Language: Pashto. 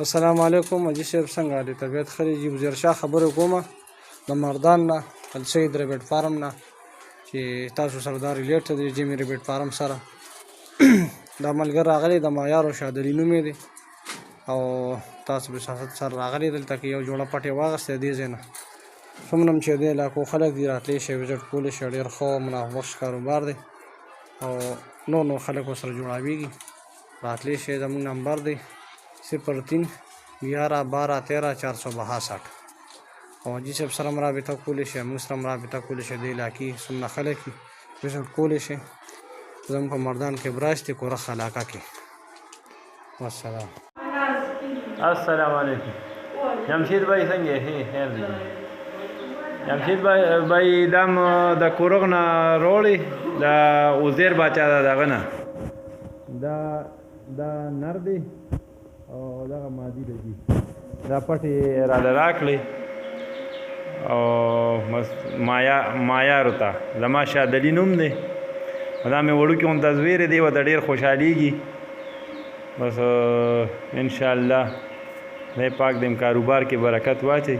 السلام علیکم حاجي صاحب څنګه دی طبیعت ښه دی جي وزیر شاه خبرې کومه د مردان نه السید ریبټ فارم نه چې تاسو سره دا ریلیټ دی جیمي ریبټ فارم سره دا ملګری راغلی د معیار او شادري نوم یې دی او تاسو به سره راغلی دلته کې یو جوړه پټې واغېستی دې ځای نه څومره هم چې دې علاقو خلک دي راتلی شئ وزټ کولی شئ ډېر ښه او منافع بخش کاروبار دی او نور خلک ورسره جوړاویږي راتلی شئ زموږ نمبر دی 03 11 12 13 462 او حاجي صاحب سره هم رابطه کولی شئ موږ سره هم رابطه کولی شئ دې علاقې څومره خلک دي وزټ کولی شئ زموږ په مردان کې برانچ دی کورخ علاقه کې والسلام السلام علیکم جمشید بھائی څنګه یې خیر دی جمشید بھائی دم د کورغ نه روړی د وزیر باچا دغه نه دا نر دی او دغه مادي دی دا پټې راله راکړئ او معیارو ته زما شادلي نوم دی دا مې وړوکي غونته زویرې دی ورته ډېر خوشحالېږي بس انشاءالله خدای پاک دې کاروبار کې برکت واچوي